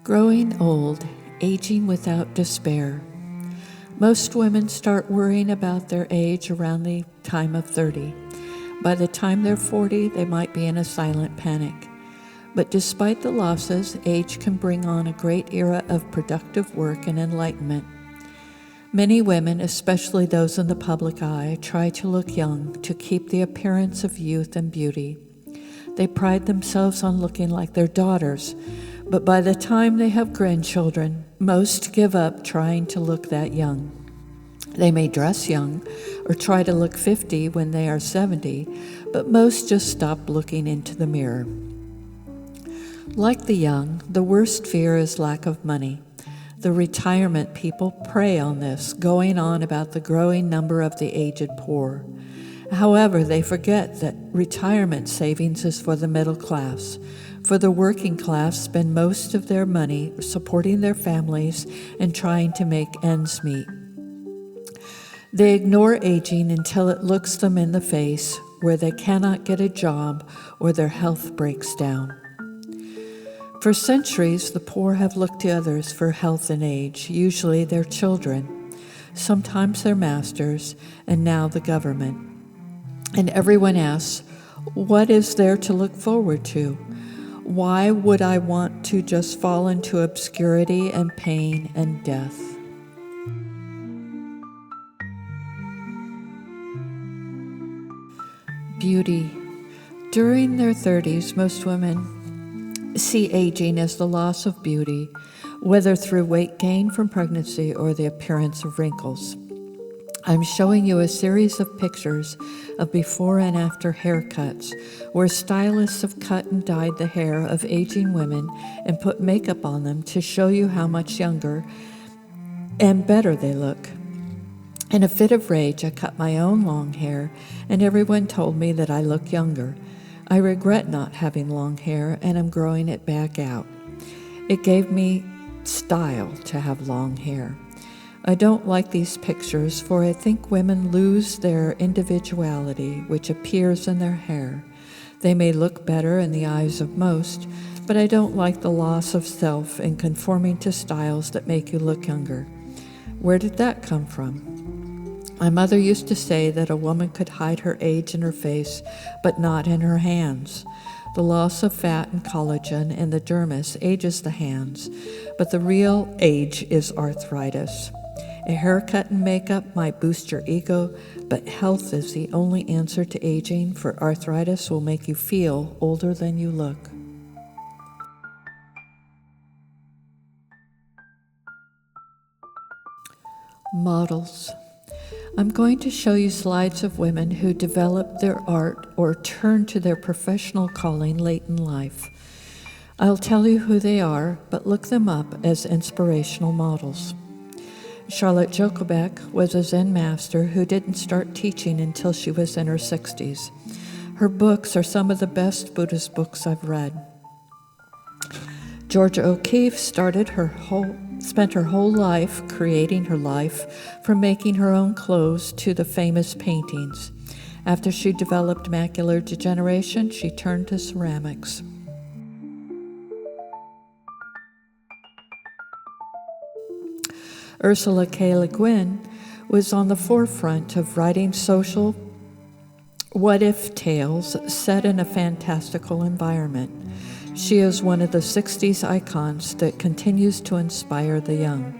Growing old, aging without despair. Most women start worrying about their age around the time of 30. By the time they're 40, they might be in a silent panic. But despite the losses, age can bring on a great era of productive work and enlightenment. Many women, especially those in the public eye, try to look young to keep the appearance of youth and beauty. They pride themselves on looking like their daughters, but by the time they have grandchildren, most give up trying to look that young. They may dress young or try to look 50 when they are 70, but most just stop looking into the mirror. Like the young, the worst fear is lack of money. The retirement people prey on this, going on about the growing number of the aged poor. However, they forget that retirement savings is for the middle class. For the working class spend most of their money supporting their families and trying to make ends meet. They ignore aging until it looks them in the face, where they cannot get a job or their health breaks down. For centuries, the poor have looked to others for health and age, usually their children, sometimes their masters, and now the government. And everyone asks, what is there to look forward to? Why would I want to just fall into obscurity and pain and death? Beauty. During their 30s, most women see aging as the loss of beauty, whether through weight gain from pregnancy or the appearance of wrinkles. I'm showing you a series of pictures of before and after haircuts, where stylists have cut and dyed the hair of aging women and put makeup on them to show you how much younger and better they look. In a fit of rage, I cut my own long hair, and everyone told me that I look younger. I regret not having long hair, and I'm growing it back out. It gave me style to have long hair. I don't like these pictures, for I think women lose their individuality, which appears in their hair. They may look better in the eyes of most, but I don't like the loss of self in conforming to styles that make you look younger. Where did that come from? My mother used to say that a woman could hide her age in her face, but not in her hands. The loss of fat and collagen in the dermis ages the hands, but the real age is arthritis. A haircut and makeup might boost your ego, but health is the only answer to aging, for arthritis will make you feel older than you look. Models. I'm going to show you slides of women who developed their art or turned to their professional calling late in life. I'll tell you who they are, but look them up as inspirational models. Charlotte Jochebek was a Zen master who didn't start teaching until she was in her 60s. Her books are some of the best Buddhist books I've read. Georgia O'Keeffe spent her whole life creating her life, from making her own clothes to the famous paintings. After she developed macular degeneration, she turned to ceramics. Ursula K. Le Guin was on the forefront of writing social what-if tales set in a fantastical environment. She is one of the 60s icons that continues to inspire the young.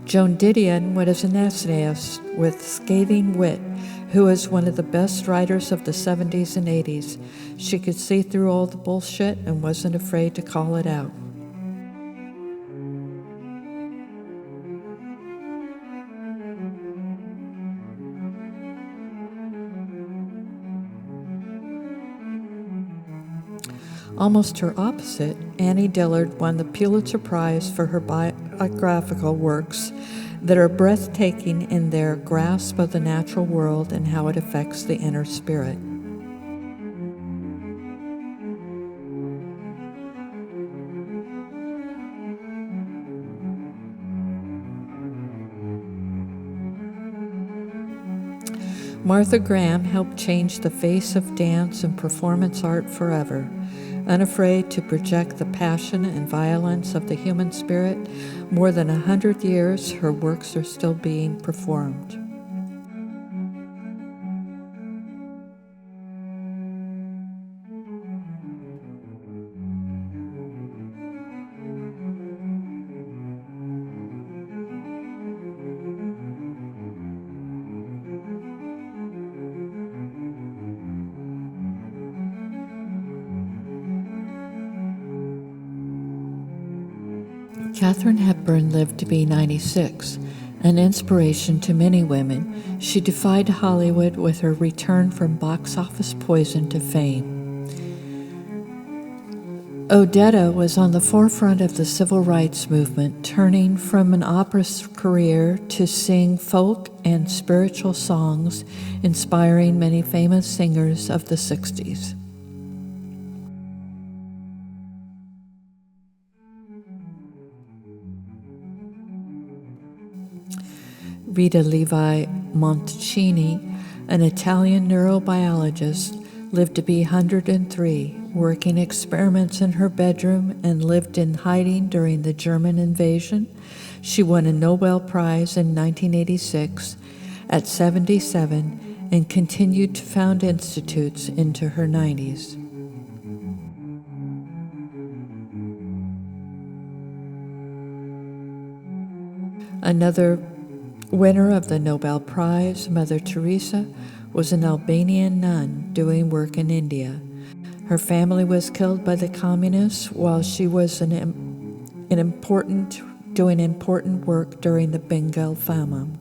Joan Didion was an essayist with scathing wit who was one of the best writers of the 70s and 80s. She could see through all the bullshit and wasn't afraid to call it out. Almost her opposite, Annie Dillard won the Pulitzer Prize for her biographical works that are breathtaking in their grasp of the natural world and how it affects the inner spirit. Martha Graham helped change the face of dance and performance art forever. Unafraid to project the passion and violence of the human spirit, more than 100 years her works are still being performed. Katharine Hepburn lived to be 96, an inspiration to many women. She defied Hollywood with her return from box office poison to fame. Odetta was on the forefront of the civil rights movement, turning from an opera career to sing folk and spiritual songs, inspiring many famous singers of the 60s. Rita Levi Montalcini, an Italian neurobiologist, lived to be 103, working experiments in her bedroom and lived in hiding during the German invasion. She won a Nobel Prize in 1986 at 77 and continued to found institutes into her 90s. Another winner of the Nobel Prize, Mother Teresa, was an Albanian nun doing work in India. Her family was killed by the communists while she was doing important work during the Bengal famine.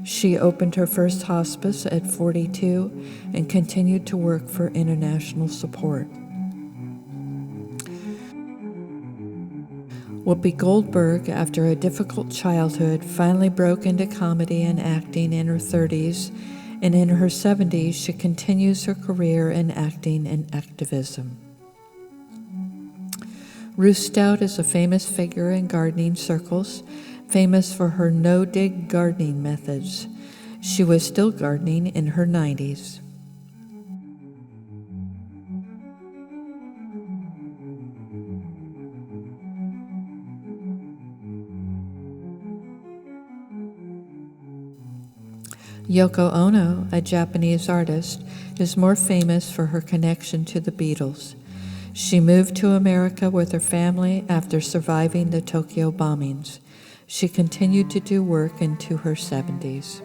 She opened her first hospice at 42 and continued to work for international support. Whoopi Goldberg, after a difficult childhood, finally broke into comedy and acting in her 30s, and in her 70s she continues her career in acting and activism. Ruth Stout is a famous figure in gardening circles, famous for her no-dig gardening methods. She was still gardening in her 90s. Yoko Ono, a Japanese artist, is more famous for her connection to the Beatles. She moved to America with her family after surviving the Tokyo bombings. She continued to do work into her 70s.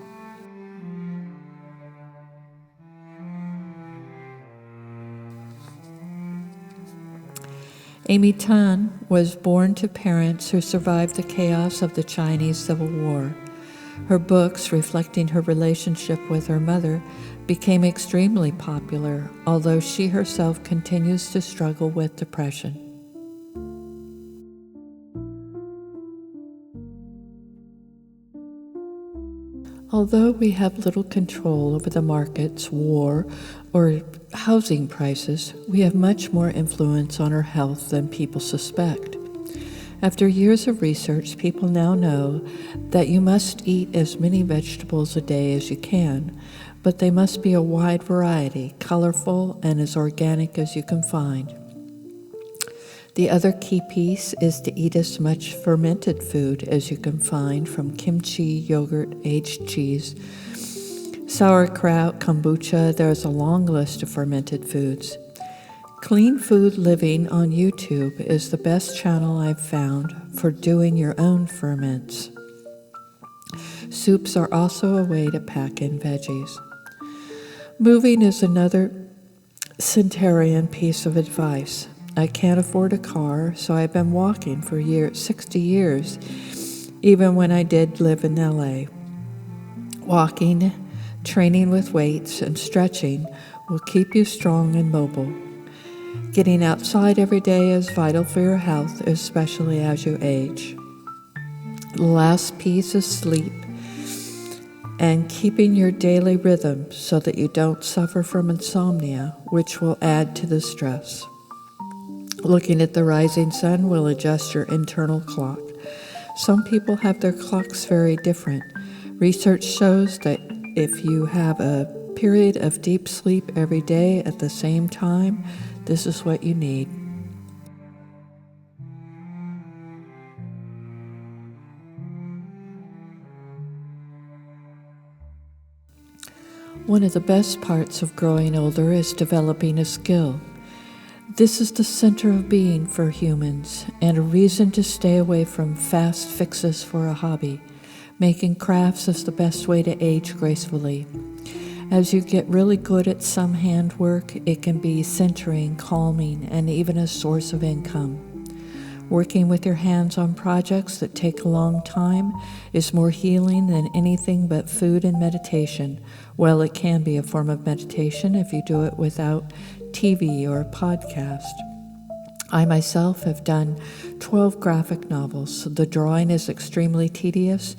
Amy Tan was born to parents who survived the chaos of the Chinese Civil War. Her books, reflecting her relationship with her mother, became extremely popular, although she herself continues to struggle with depression. Although we have little control over the markets, war, or housing prices, we have much more influence on our health than people suspect. After years of research, people now know that you must eat as many vegetables a day as you can, but they must be a wide variety, colorful, and as organic as you can find. The other key piece is to eat as much fermented food as you can find, from kimchi, yogurt, aged cheese, sauerkraut, kombucha. There's a long list of fermented foods. Clean Food Living on YouTube is the best channel I've found for doing your own ferments. Soups are also a way to pack in veggies. Moving is another centenarian piece of advice. I can't afford a car, so I've been walking for 60 years, even when I did live in LA. Walking, training with weights, and stretching will keep you strong and mobile. Getting outside every day is vital for your health, especially as you age. The last piece is sleep and keeping your daily rhythm so that you don't suffer from insomnia, which will add to the stress. Looking at the rising sun will adjust your internal clock. Some people have their clocks very different. Research shows that if you have a period of deep sleep every day at the same time, this is what you need. One of the best parts of growing older is developing a skill. This is the center of being for humans and a reason to stay away from fast fixes for a hobby. Making crafts is the best way to age gracefully. As you get really good at some handwork, it can be centering, calming, and even a source of income. Working with your hands on projects that take a long time is more healing than anything but food and meditation. Well, it can be a form of meditation if you do it without TV or a podcast. I myself have done 12 graphic novels. The drawing is extremely tedious,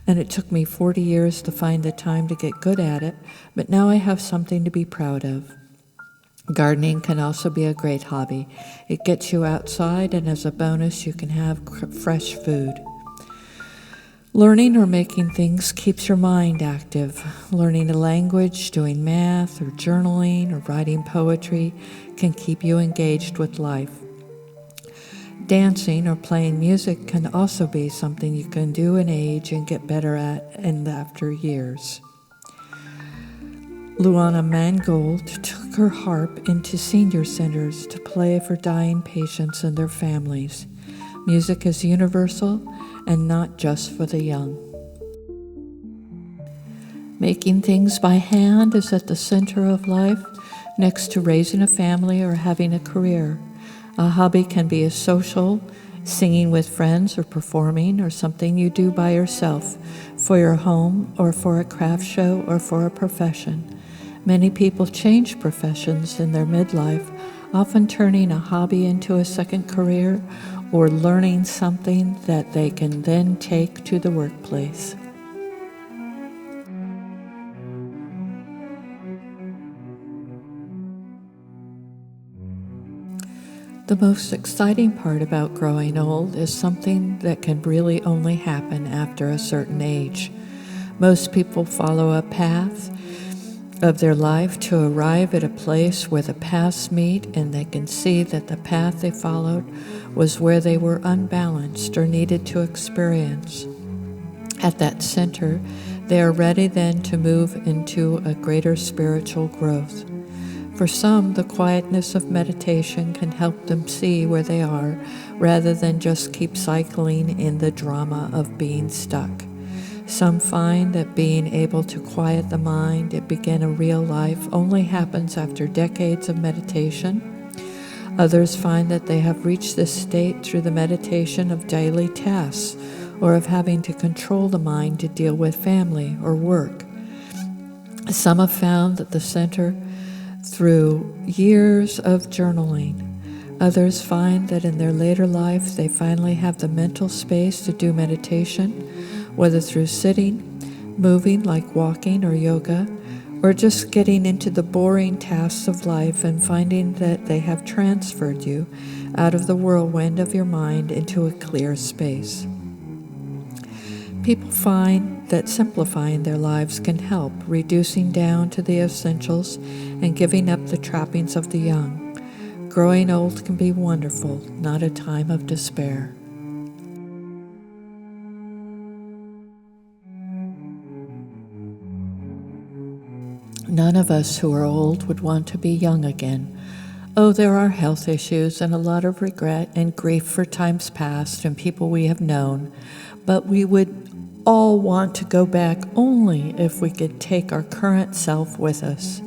and it took me 40 years to find the time to get good at it, but now I have something to be proud of. Gardening can also be a great hobby. It gets you outside, and as a bonus, you can have fresh food. Learning or making things keeps your mind active. Learning a language, doing math, or journaling, or writing poetry can keep you engaged with life. Dancing or playing music can also be something you can do in age and get better at in after years. Luana Mangold took her harp into senior centers to play for dying patients and their families. Music is universal and not just for the young. Making things by hand is at the center of life, next to raising a family or having a career. A hobby can be a social, singing with friends or performing, or something you do by yourself, for your home or for a craft show or for a profession. Many people change professions in their midlife, often turning a hobby into a second career or learning something that they can then take to the workplace. The most exciting part about growing old is something that can really only happen after a certain age. Most people follow a path of their life to arrive at a place where the paths meet, and they can see that the path they followed was where they were unbalanced or needed to experience. At that center, they are ready then to move into a greater spiritual growth. For some, the quietness of meditation can help them see where they are rather than just keep cycling in the drama of being stuck. Some find that being able to quiet the mind and begin a real life only happens after decades of meditation. Others find that they have reached this state through the meditation of daily tasks or of having to control the mind to deal with family or work. Some have found that the center through years of journaling. Others find that in their later life they finally have the mental space to do meditation, whether through sitting, moving like walking or yoga, or just getting into the boring tasks of life and finding that they have transferred you out of the whirlwind of your mind into a clear space. People find that simplifying their lives can help, reducing down to the essentials and giving up the trappings of the young. Growing old can be wonderful, not a time of despair. None of us who are old would want to be young again. Oh, there are health issues and a lot of regret and grief for times past and people we have known, but we would all want to go back only if we could take our current self with us.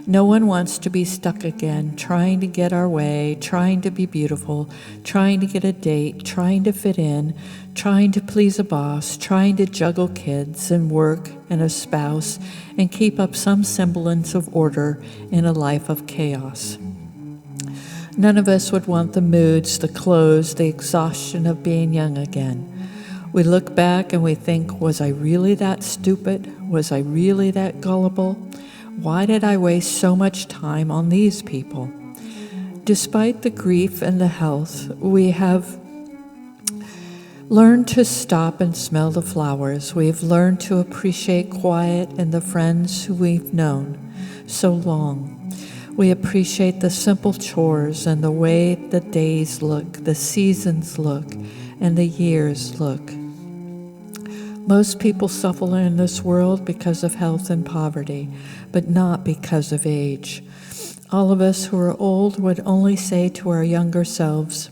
No one wants to be stuck again, trying to get our way, trying to be beautiful, trying to get a date, trying to fit in, trying to please a boss, trying to juggle kids and work and a spouse and keep up some semblance of order in a life of chaos. None of us would want the moods, the clothes, the exhaustion of being young again. We look back and we think, was I really that stupid? Was I really that gullible? Why did I waste so much time on these people? Despite the grief and the health, we have learned to stop and smell the flowers. We've learned to appreciate quiet and the friends who we've known so long. We appreciate the simple chores and the way the days look, the seasons look, and the years look. Most people suffer in this world because of health and poverty, but not because of age. All of us who are old would only say to our younger selves,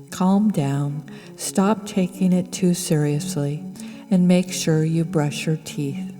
calm down, stop taking it too seriously, and make sure you brush your teeth.